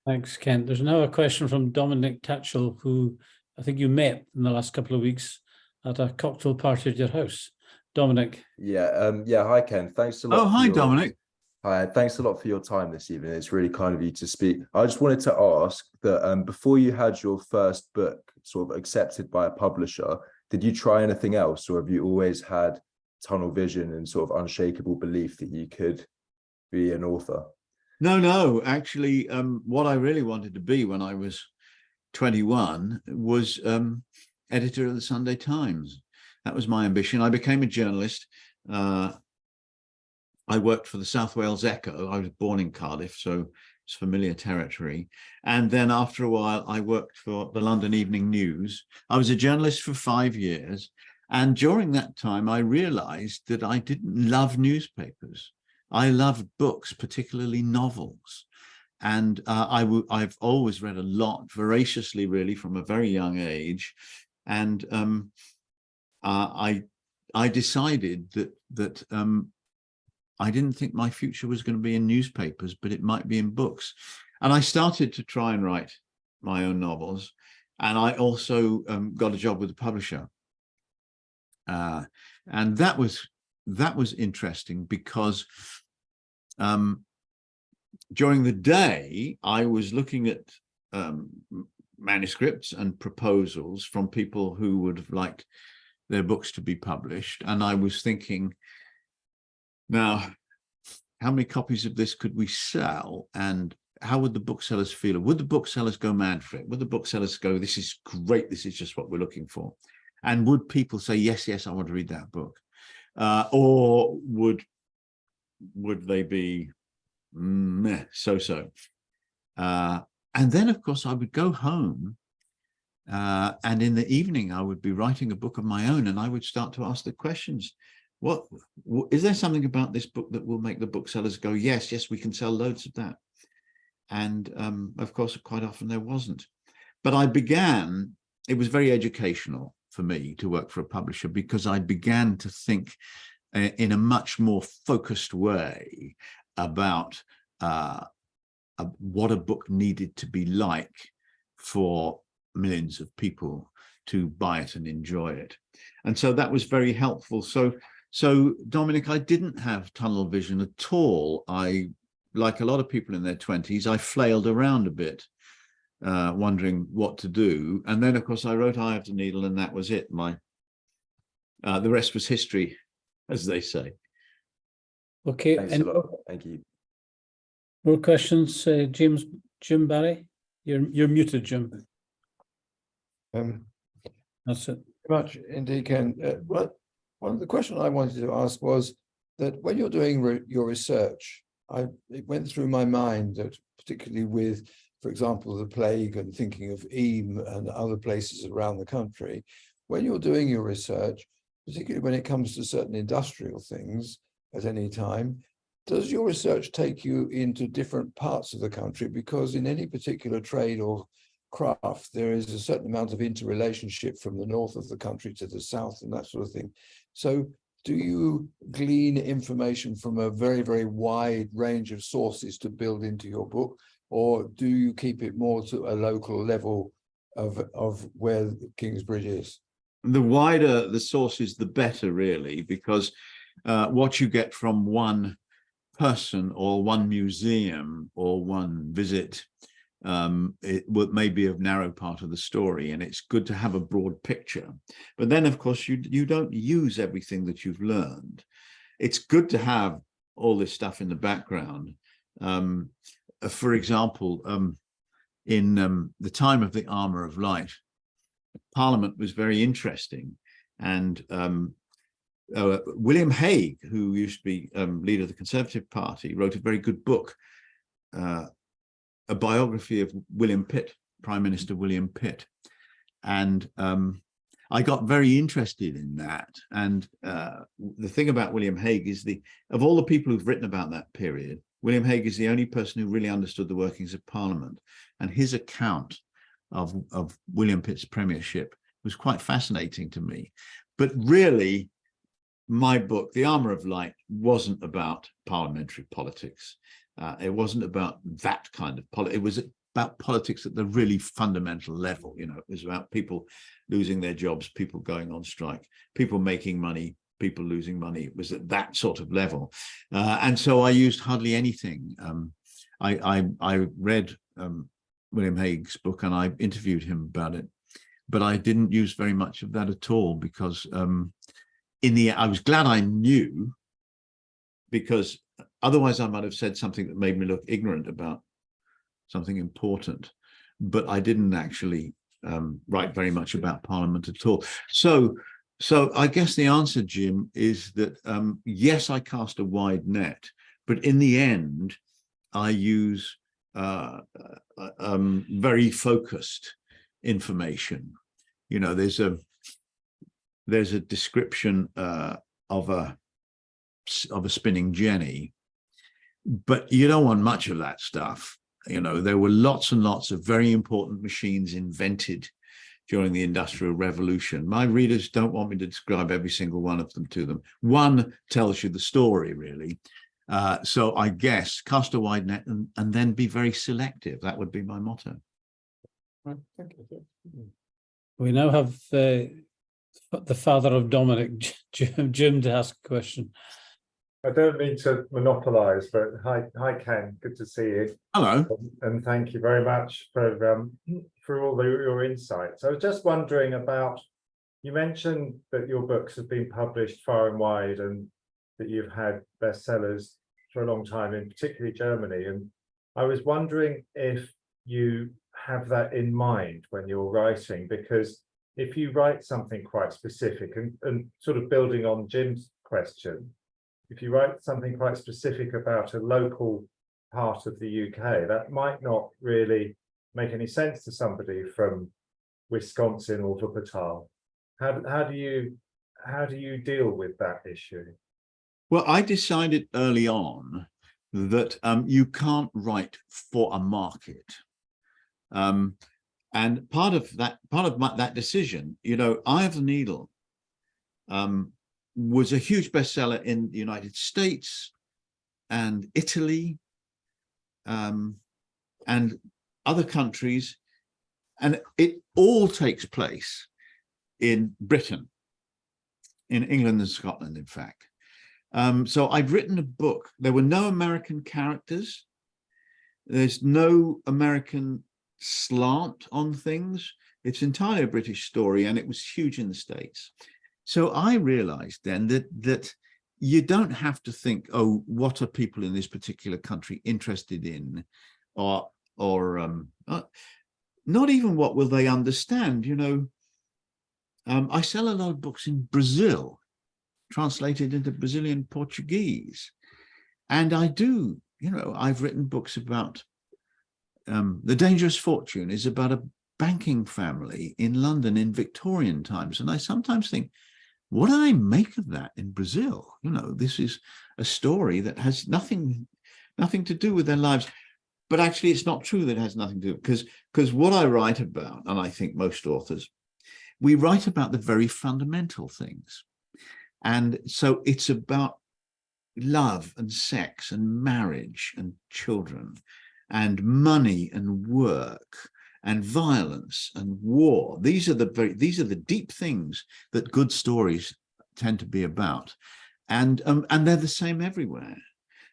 Thanks, Ken. There's now a question from Dominic Tatchell, who I think you met in the last couple of weeks at a cocktail party at your house. Dominic.
Yeah, hi, Ken. Thanks a lot.
Oh, hi, Dominic.
Hi, thanks a lot for your time this evening. It's really kind of you to speak. I just wanted to ask that before you had your first book sort of accepted by a publisher, did you try anything else, or have you always had tunnel vision and sort of unshakable belief that you could be an author? No,
actually, what I really wanted to be when I was 21 was editor of the Sunday Times. That was my ambition. I became a journalist. I worked for the South Wales Echo. I was born in Cardiff, so it's familiar territory. And then after a while, I worked for the London Evening News. I was a journalist for 5 years. And during that time, I realized that I didn't love newspapers. I loved books, particularly novels. And I've always read a lot, voraciously, really, from a very young age. And I decided that I didn't think my future was going to be in newspapers, but it might be in books. And I started to try and write my own novels. And I also got a job with a publisher. And that was interesting because during the day, I was looking at manuscripts and proposals from people who would have liked their books to be published. And I was thinking, now, how many copies of this could we sell? And how would the booksellers feel? Would the booksellers go mad for it? Would the booksellers go, this is great, this is just what we're looking for? And would people say, yes, I want to read that book? Or would they be meh, so-so? And then, of course, I would go home and in the evening, I would be writing a book of my own, and I would start to ask the questions. What is there something about this book that will make the booksellers go, yes, we can sell loads of that? And of course, quite often there wasn't. But it was very educational for me to work for a publisher, because I began to think in a much more focused way about what a book needed to be like for millions of people to buy it and enjoy it. And so that was very helpful. So Dominic, I didn't have tunnel vision at all. Like a lot of people in their 20s, I flailed around a bit, wondering what to do. And then, of course, I wrote Eye of the Needle, and that was it. The rest was history, as they say.
Okay.
Thanks a lot. Thank you.
More questions, Jim Barry? You're muted, Jim. That's it.
Very much indeed, Ken. One of the questions I wanted to ask was that when you're doing your research, it went through my mind that particularly with, for example, the plague and thinking of Eyam and other places around the country, when you're doing your research, particularly when it comes to certain industrial things at any time, does your research take you into different parts of the country? Because in any particular trade or craft, there is a certain amount of interrelationship from the north of the country to the south and that sort of thing. So do you glean information from a very, very wide range of sources to build into your book, or do you keep it more to a local level of where Kingsbridge is?
The wider the sources, the better, really, because what you get from one person or one museum or one visit, it may be a narrow part of the story, and it's good to have a broad picture. But then, of course, you don't use everything that you've learned. It's good to have all this stuff in the background. For example, in the time of the Armour of Light, Parliament was very interesting, and William Hague, who used to be leader of the Conservative Party, wrote a very good book, a biography of William Pitt, Prime Minister William Pitt, and I got very interested in that. And the thing about William Hague is, of all the people who've written about that period, William Hague is the only person who really understood the workings of Parliament, and his account of William Pitt's premiership was quite fascinating to me. But really, my book, The Armour of Light, wasn't about parliamentary politics. It wasn't about that kind of politics. It was about politics at the really fundamental level. You know, it was about people losing their jobs, people going on strike, people making money, people losing money. It was at that sort of level. And so I used hardly anything. I read William Hague's book and I interviewed him about it, but I didn't use very much of that at all, because I was glad I knew, because otherwise I might have said something that made me look ignorant about something important. But I didn't actually write very much about Parliament at all. So I guess the answer, Jim, is that yes, I cast a wide net, but in the end, I use very focused information. You know, there's a description of a spinning jenny, but you don't want much of that stuff. You know, there were lots and lots of very important machines invented during the Industrial Revolution. My readers don't want me to describe every single one of them to them. One tells you the story, really. So I guess cast a wide net and then be very selective. That would be my motto.
Right, thank you.
We now have the father of Dominic, Jim, to ask a question.
I don't mean to monopolise, but hi Ken, good to see you.
Hello.
And thank you very much for all your insights. I was just wondering about, you mentioned that your books have been published far and wide and that you've had bestsellers for a long time, in particularly Germany. And I was wondering if you have that in mind when you're writing, because if you write something quite specific and sort of building on Jim's question, if you write something quite specific about a local part of the UK, that might not really make any sense to somebody from Wisconsin or Wuppertal. How do you deal with that issue?
Well, I decided early on that you can't write for a market. And part of that decision, you know, Eye of the Needle was a huge bestseller in the United States and Italy and other countries, and it all takes place in Britain, in England and Scotland, in fact. So I'd written a book. There were no American characters. There's no American slant on things. It's entirely a British story, and it was huge in the States. So I realized then that you don't have to think, oh, what are people in this particular country interested in, or not even what will they understand. You know, I sell a lot of books in Brazil, translated into Brazilian Portuguese, and I do. You know, I've written books about The Dangerous Fortune is about a banking family in London in Victorian times, and I sometimes think, what do they make of that in Brazil? You know, this is a story that has nothing to do with their lives. but actually it's not true that it has nothing to do, because what I write about, and I think most authors, we write about the very fundamental things. And so it's about love and sex and marriage and children and money and work and violence and war. These are the deep things that good stories tend to be about, and they're the same everywhere.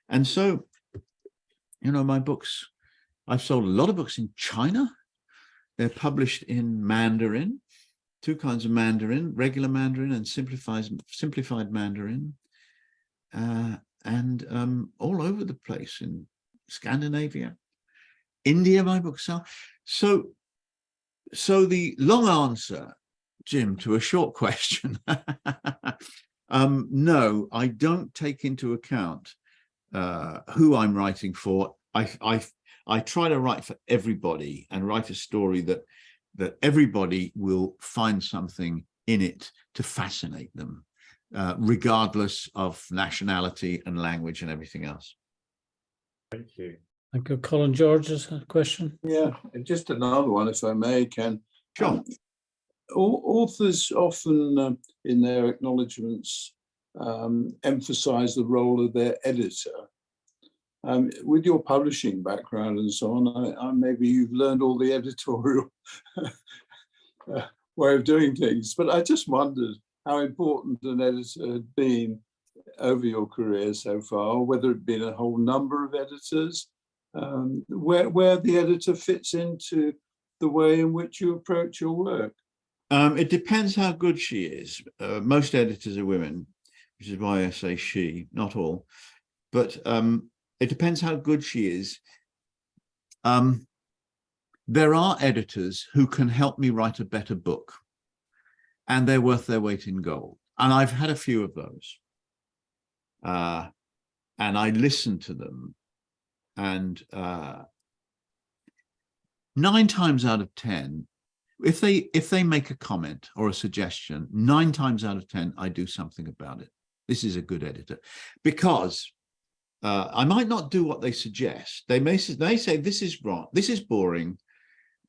And so, you know, my books, I've sold a lot of books in China. They're published in Mandarin, two kinds of Mandarin, regular Mandarin and simplified Mandarin, and all over the place in Scandinavia, India, my books sell. So the long answer, Jim, to a short question, no, I don't take into account who I'm writing for. I try to write for everybody and write a story that everybody will find something in it to fascinate them, regardless of nationality and language and everything else.
Thank you.
Thank you. Colin George has a question.
Yeah, just another one, if I may, Ken.
Sure.
Authors often, in their acknowledgements, emphasize the role of their editor. With your publishing background and so on, maybe you've learned all the editorial way of doing things, but I just wondered how important an editor had been over your career so far, whether it'd been a whole number of editors, where the editor fits into the way in which you approach your work.
It depends how good she is. Most editors are women, which is why I say she, not all, but it depends how good she is. There are editors who can help me write a better book, and they're worth their weight in gold. And I've had a few of those. And I listen to them, and 9 times out of 10, if they make a comment or a suggestion, 9 times out of 10, I do something about it. This is a good editor, because I might not do what they suggest. They say this is wrong, this is boring,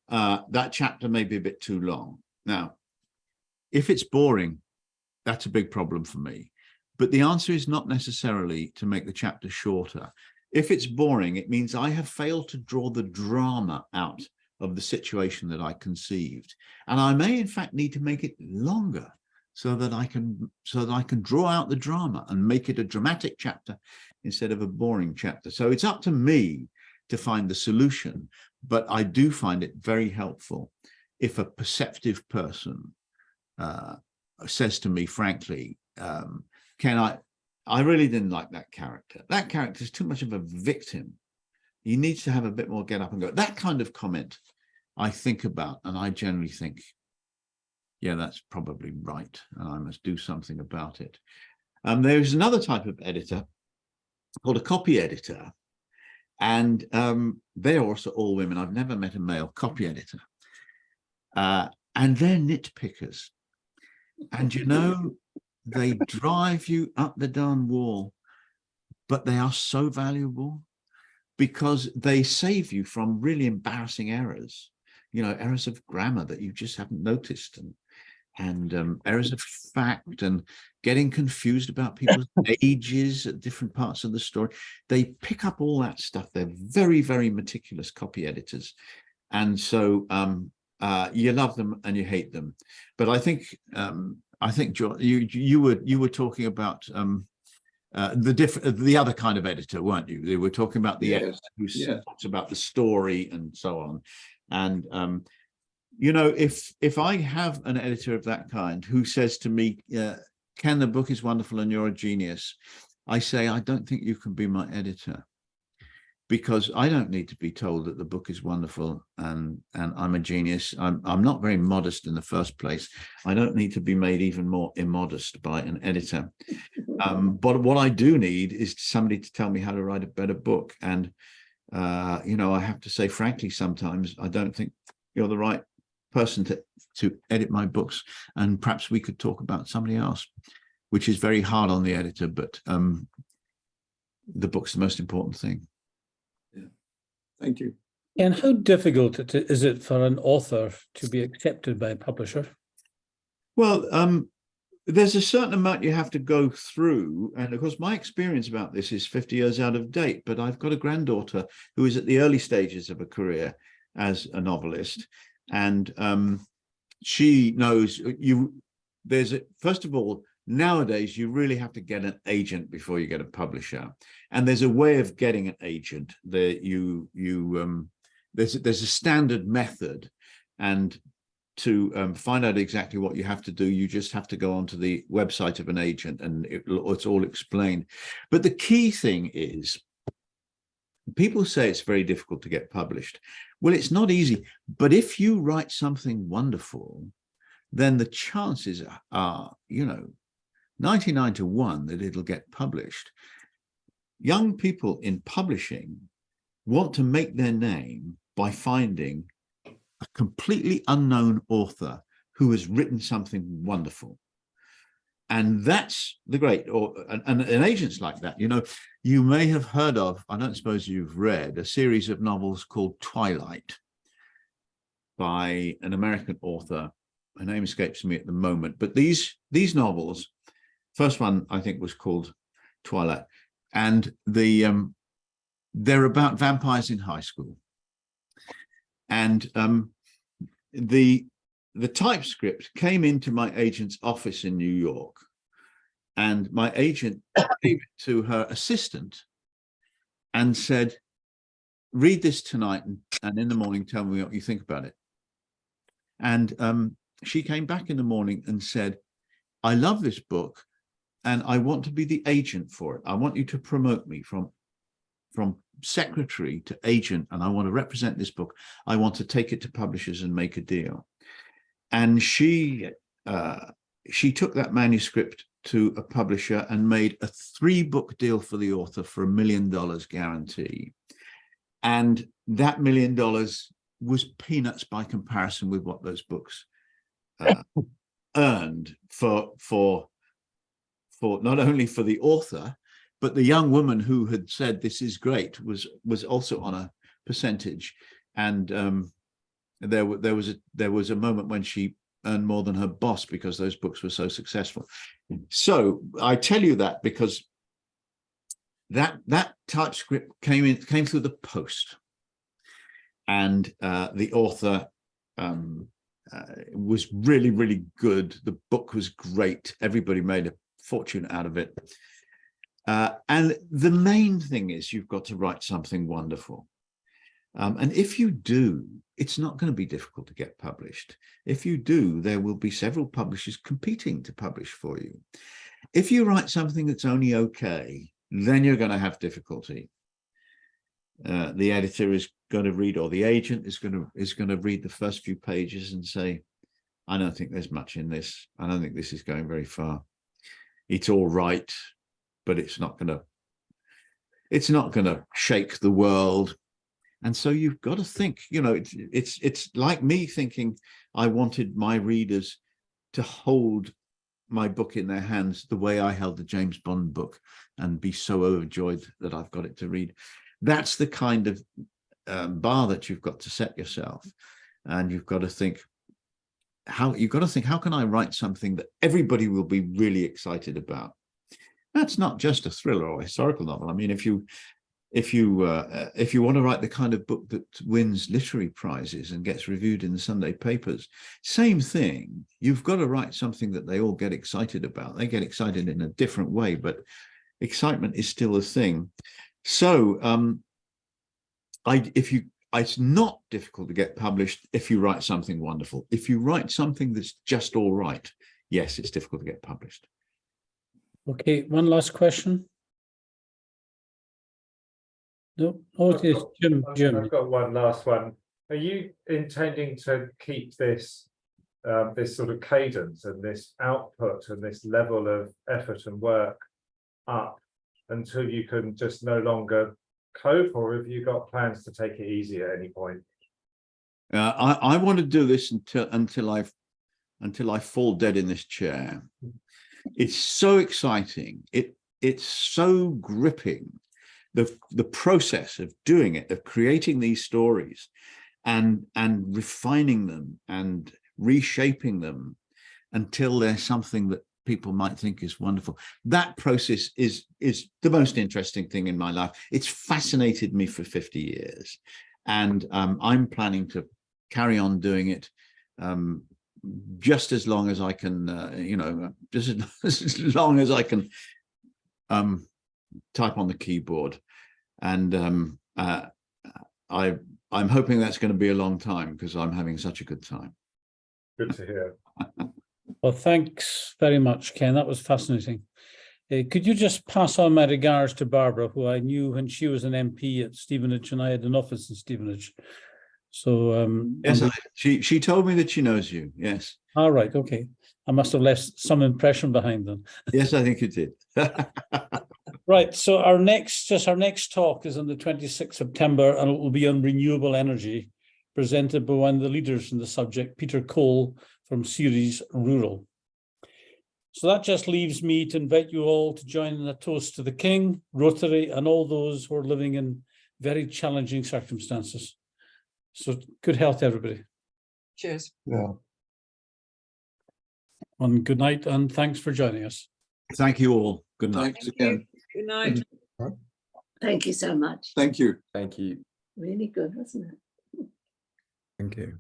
that chapter may be a bit too long. Now, if it's boring, that's a big problem for me. But the answer is not necessarily to make the chapter shorter. If it's boring, it means I have failed to draw the drama out of the situation that I conceived. And I may in fact need to make it longer so that I can draw out the drama and make it a dramatic chapter instead of a boring chapter. So it's up to me to find the solution, but I do find it very helpful if a perceptive person says to me, frankly, Ken, I really didn't like that character. That character is too much of a victim. He needs to have a bit more get up and go. That kind of comment I think about, and I generally think, yeah, that's probably right, and I must do something about it. There's another type of editor called a copy editor, and they're also all women. I've never met a male copy editor. And they're nitpickers. And you know, they drive you up the darn wall, but they are so valuable because they save you from really embarrassing errors, you know, errors of grammar that you just haven't noticed, and errors of fact, and getting confused about people's ages at different parts of the story. They pick up all that stuff. They're very, very meticulous copy editors. And so you love them and you hate them. But I think John, you were talking about the other kind of editor, weren't you? They were talking about the editor who talks about the story and so on. And you know, if I have an editor of that kind who says to me, Ken, the book is wonderful and you're a genius, I say, I don't think you can be my editor, because I don't need to be told that the book is wonderful and I'm a genius. I'm not very modest in the first place. I don't need to be made even more immodest by an editor. But what I do need is somebody to tell me how to write a better book. And, you know, I have to say, frankly, sometimes I don't think you're the right person to edit my books. And perhaps we could talk about somebody else, which is very hard on the editor, but the book's the most important thing.
Thank you.
And how difficult is it for an author to be accepted by a publisher?
Well, there's a certain amount you have to go through. And of course, my experience about this is 50 years out of date, but I've got a granddaughter who is at the early stages of a career as a novelist. And she knows first of all, nowadays, you really have to get an agent before you get a publisher. And there's a way of getting an agent that there's a standard method. And to find out exactly what you have to do, you just have to go onto the website of an agent and it's all explained. But the key thing is, people say it's very difficult to get published. Well, it's not easy, but if you write something wonderful, then the chances are, 99 to 1 that it'll get published. Young people in publishing want to make their name by finding a completely unknown author who has written something wonderful. And that's the great, and agents like that. You may have heard of, I don't suppose you've read, a series of novels called Twilight by an American author. Her name escapes me at the moment, but these novels, first one I think was called Twilight, and they're about vampires in high school. And the typescript came into my agent's office in New York, and my agent gave it to her assistant and said, read this tonight and in the morning tell me what you think about it. And she came back in the morning and said, I love this book and I want to be the agent for it. I want you to promote me from secretary to agent, and I want to represent this book. I want to take it to publishers and make a deal. And she took that manuscript to a publisher and made a 3-book deal for the author for $1 million guarantee. And that $1 million was peanuts by comparison with what those books earned for not only for the author, but the young woman who had said this is great was also on a percentage. And there was a moment when she earned more than her boss because those books were so successful. So I tell you that because that typescript came through the post, and the author was really, really good. The book was great. Everybody made a fortune out of it. And the main thing is you've got to write something wonderful. And if you do, it's not going to be difficult to get published. If you do, there will be several publishers competing to publish for you. If you write something that's only okay, then you're going to have difficulty. The editor is going to read, or the agent is going to read the first few pages and say, I don't think there's much in this. I don't think this is going very far. It's all right, but it's not going to shake the world. And so you've got to think, it's like me thinking I wanted my readers to hold my book in their hands the way I held the James Bond book and be so overjoyed that I've got it to read. That's the kind of bar that you've got to set yourself. And you've got to think, how can I write something that everybody will be really excited about? That's not just a thriller or a historical novel. I mean, if you want to write the kind of book that wins literary prizes and gets reviewed in the Sunday papers, same thing. You've got to write something that they all get excited about. They get excited in a different way, but excitement is still a thing. So it's not difficult to get published if you write something wonderful. If you write something that's just all right, yes, it's difficult to get published.
Okay, one last question. No, it's Jim.
I've got one last one. Are you intending to keep this this sort of cadence and this output and this level of effort and work up until you can just no longer cope, or have you got plans to take it easy at any point?
I want to do this until I fall dead in this chair. It's so exciting. It's so gripping the process of doing it, of creating these stories and refining them and reshaping them until they're something that people might think is wonderful. That process is the most interesting thing in my life. It's fascinated me for 50 years. And I'm planning to carry on doing it just as long as I can, just as long as I can type on the keyboard. And I'm hoping that's going to be a long time because I'm having such a good time.
Good to hear.
Well, thanks very much, Ken. That was fascinating. Could you just pass on my regards to Barbara, who I knew when she was an MP at Stevenage and I had an office in Stevenage. So
yes, she told me that she knows you. Yes.
All right. Okay. I must have left some impression behind them.
Yes, I think you did.
Right. So our next talk is on the 26th September, and it will be on renewable energy, presented by one of the leaders in the subject, Peter Cole from Ceres Rural. So that just leaves me to invite you all to join in a toast to the King, Rotary, and all those who are living in very challenging circumstances. So good health, everybody.
Cheers.
Yeah.
And good night, and thanks for joining us.
Thank you all. Good night.
Thanks again.
Good night.
Thank you so much.
Thank you.
Thank you.
Really good, wasn't it?
Thank you.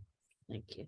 Thank you.